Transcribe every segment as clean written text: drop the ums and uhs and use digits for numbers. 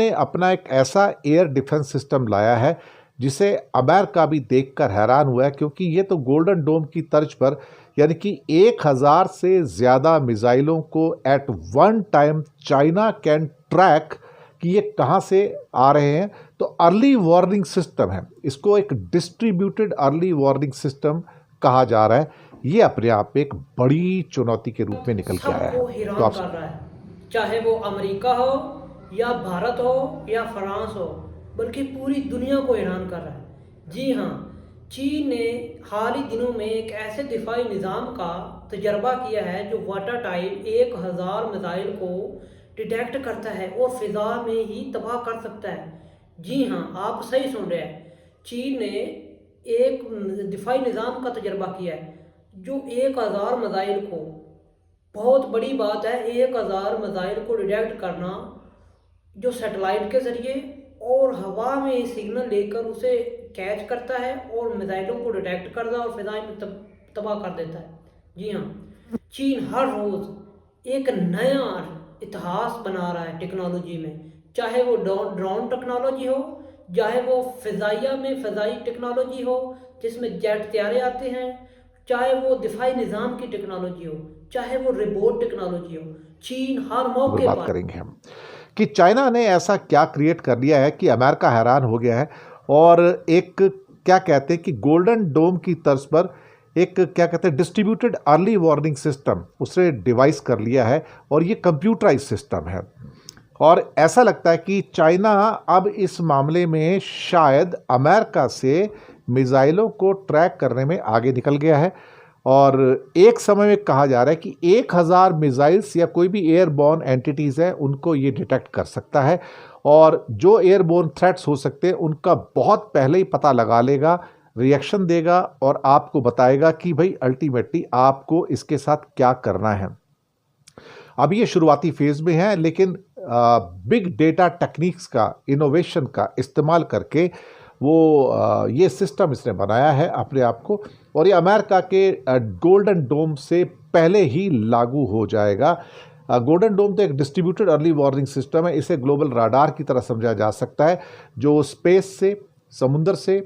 ने अपना एक ऐसा एयर डिफेंस सिस्टम लाया है जिसे अमेरिका भी देखकर हैरान हुआ है, क्योंकि ये तो गोल्डन डोम की तर्ज पर यानी कि 1000 से ज़्यादा मिसाइलों को at one time China can track कि ये कहाँ से आ रहे हैं। तो अर्ली वार्निंग सिस्टम है, इसको एक डिस्ट्रीब्यूटेड अर्ली वार्निंग सिस्टम कहा जा रहा है। ये अपने आप में एक बड़ी चुनौती के रूप में निकल के आया सबको है। हैरान तो आप कर रहा है, चाहे वो अमेरिका हो या भारत हो या फ्रांस हो, बल्कि पूरी दुनिया को हैरान कर रहा है। जी हाँ, चीन ने हाल ही दिनों में एक ऐसे दिफाई निज़ाम का तजर्बा किया है जो वाटर टाइप 1000 मिसाइल को डिटेक्ट करता है और फिजा में ही तबाह कर सकता है। जी हाँ, आप सही सुन रहे हैं, चीन ने एक दिफाई निज़ाम का तजर्बा किया है जो 1000 मिसाइल को, बहुत बड़ी बात है 1000 मिसाइल को डिटेक्ट करना, जो सैटेलाइट के ज़रिए और हवा में सिग्नल लेकर उसे कैच करता है और मिसाइलों को डिटेक्ट करता है और फिजाएं में तबाह कर देता है। जी हाँ, चीन हर रोज़ एक नया इतिहास बना रहा है टेक्नोलॉजी में, चाहे वो ड्रोन टेक्नोलॉजी हो, चाहे वो फ़िज़ाइया में फ़िज़ाई टेक्नोलॉजी हो जिसमें जेट तैयारे आते हैं, चाहे वो दिफाई निज़ाम की टेक्नोलॉजी हो, चाहे वो रिबोट टेक्नोलॉजी हो, चीन हर मौके बात पर। करेंगे हम कि चाइना ने ऐसा क्या क्रिएट कर लिया है कि अमेरिका हैरान हो गया है। और एक क्या कहते हैं कि गोल्डन डोम की तर्ज पर एक क्या कहते हैं डिस्ट्रीब्यूटेड अर्ली वार्निंग सिस्टम उसने डिवाइस कर लिया है, और ये कंप्यूटराइज सिस्टम है। और ऐसा लगता है कि चाइना अब इस मामले में शायद अमेरिका से मिसाइलों को ट्रैक करने में आगे निकल गया है। और एक समय में कहा जा रहा है कि 1000 मिसाइल्स या कोई भी एयरबोर्न एंटिटीज़ हैं उनको ये डिटेक्ट कर सकता है, और जो एयरबोर्न थ्रेट्स हो सकते हैं उनका बहुत पहले ही पता लगा लेगा, रिएक्शन देगा और आपको बताएगा कि भाई अल्टीमेटली आपको इसके साथ क्या करना है। अभी ये शुरुआती फेज़ में है, लेकिन बिग डेटा टेक्निक्स का, इनोवेशन का इस्तेमाल करके वो ये सिस्टम इसने बनाया है अपने आप को, और ये अमेरिका के गोल्डन डोम से पहले ही लागू हो जाएगा। गोल्डन डोम तो एक डिस्ट्रीब्यूटेड अर्ली वार्निंग सिस्टम है, इसे ग्लोबल राडार की तरह समझा जा सकता है, जो स्पेस से, समुंदर से,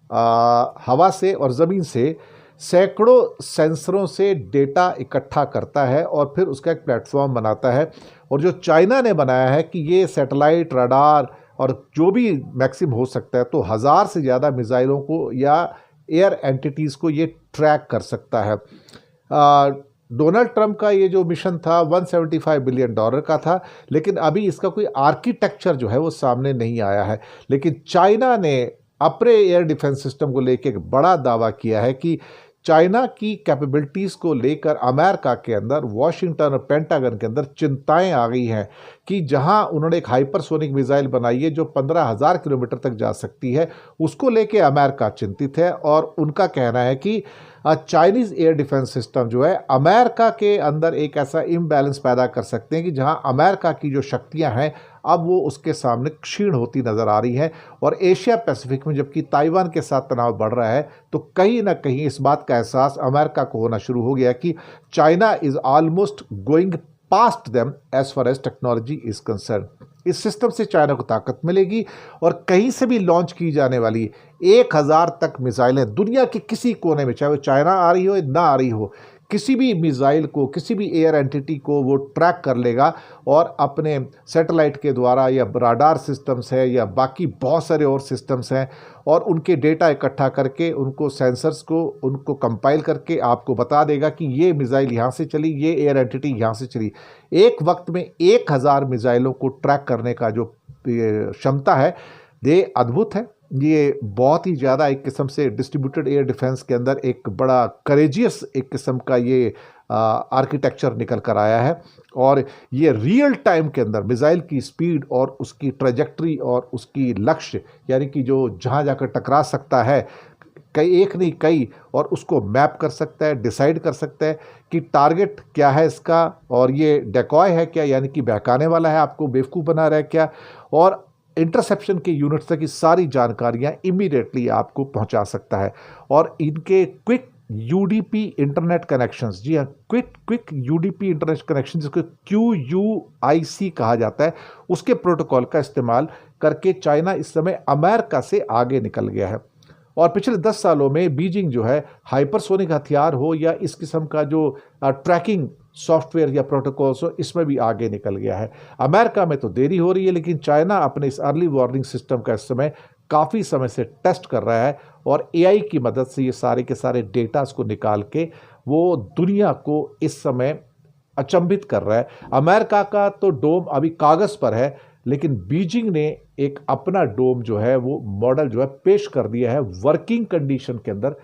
हवा से और ज़मीन से सैकड़ों सेंसरों से डेटा इकट्ठा करता है और फिर उसका एक प्लेटफॉर्म बनाता है। और जो चाइना ने बनाया है कि ये सैटेलाइट, रडार और जो भी मैक्सिम हो सकता है, तो 1000 से ज़्यादा मिसाइलों को या एयर एंटिटीज़ को ये ट्रैक कर सकता है। डोनाल्ड ट्रंप का ये जो मिशन था $175 बिलियन का था, लेकिन अभी इसका कोई आर्किटेक्चर जो है वो सामने नहीं आया है। लेकिन चाइना ने अपने एयर डिफेंस सिस्टम को लेकर एक बड़ा दावा किया है कि चाइना की कैपेबिलिटीज़ को लेकर अमेरिका के अंदर, वॉशिंगटन और पेंटागन के अंदर चिंताएं आ गई हैं कि जहां उन्होंने एक हाइपरसोनिक मिसाइल बनाई है जो 15,000 किलोमीटर तक जा सकती है, उसको लेके अमेरिका चिंतित है। और उनका कहना है कि चाइनीज़ एयर डिफेंस सिस्टम जो है अमेरिका के अंदर एक ऐसा इम्बैलेंस पैदा कर सकते हैं कि जहां अमेरिका की जो शक्तियां हैं अब वो उसके सामने क्षीण होती नज़र आ रही हैं। और एशिया पैसिफिक में जबकि ताइवान के साथ तनाव बढ़ रहा है, तो कहीं ना कहीं इस बात का एहसास अमेरिका को होना शुरू हो गया कि China is almost going past them as far as technology is concern. इस सिस्टम से चाइना को ताकत मिलेगी और कहीं से भी लॉन्च की जाने वाली 1000 तक मिसाइलें दुनिया के किसी कोने में, चाहे वो चाइना आ रही हो या ना आ रही हो, किसी भी मिसाइल को, किसी भी एयर एंटिटी को वो ट्रैक कर लेगा और अपने सैटेलाइट के द्वारा या राडार सिस्टम्स है या बाकी बहुत सारे और सिस्टम्स हैं, और उनके डेटा इकट्ठा करके उनको, सेंसर्स को उनको कंपाइल करके आपको बता देगा कि ये मिसाइल यहाँ से चली, ये एयर एंटिटी यहाँ से चली। एक वक्त में 1000 मिसाइलों को ट्रैक करने का जो क्षमता है, ये अद्भुत है। ये बहुत ही ज़्यादा एक किस्म से डिस्ट्रीब्यूटेड एयर डिफेंस के अंदर एक बड़ा करेजियस एक किस्म का ये आर्किटेक्चर निकल कर आया है। और ये रियल टाइम के अंदर मिसाइल की स्पीड और उसकी ट्रेजेक्ट्री और उसकी लक्ष्य, यानी कि जो जहाँ जाकर टकरा सकता है, कई एक नहीं कई, और उसको मैप कर सकता है, डिसाइड कर सकता है कि टारगेट क्या है इसका, और ये डेकॉय है क्या, यानी कि बहकाने वाला है, आपको बेवकूफ़ बना रहा है क्या, और इंटरसेप्शन के यूनिट्स तक की सारी जानकारियां इमीडिएटली आपको पहुंचा सकता है। और इनके क्विक यूडीपी इंटरनेट कनेक्शंस, जी हाँ, क्विक यूडीपी इंटरनेट कनेक्शन, जिसको QUIC कहा जाता है, उसके प्रोटोकॉल का इस्तेमाल करके चाइना इस समय अमेरिका से आगे निकल गया है। और पिछले 10 सालों में बीजिंग जो है हाइपरसोनिक हथियार हो या इस किस्म का जो ट्रैकिंग सॉफ्टवेयर या प्रोटोकॉल्स हो, इसमें भी आगे निकल गया है। अमेरिका में तो देरी हो रही है, लेकिन चाइना अपने इस अर्ली वार्निंग सिस्टम का इस समय काफ़ी समय से टेस्ट कर रहा है और AI की मदद से ये सारे के सारे डेटास को निकाल के वो दुनिया को इस समय अचंभित कर रहा है। अमेरिका का तो डोम अभी कागज़ पर है, लेकिन बीजिंग ने एक अपना डोम जो है वो मॉडल जो है पेश कर दिया है वर्किंग कंडीशन के अंदर।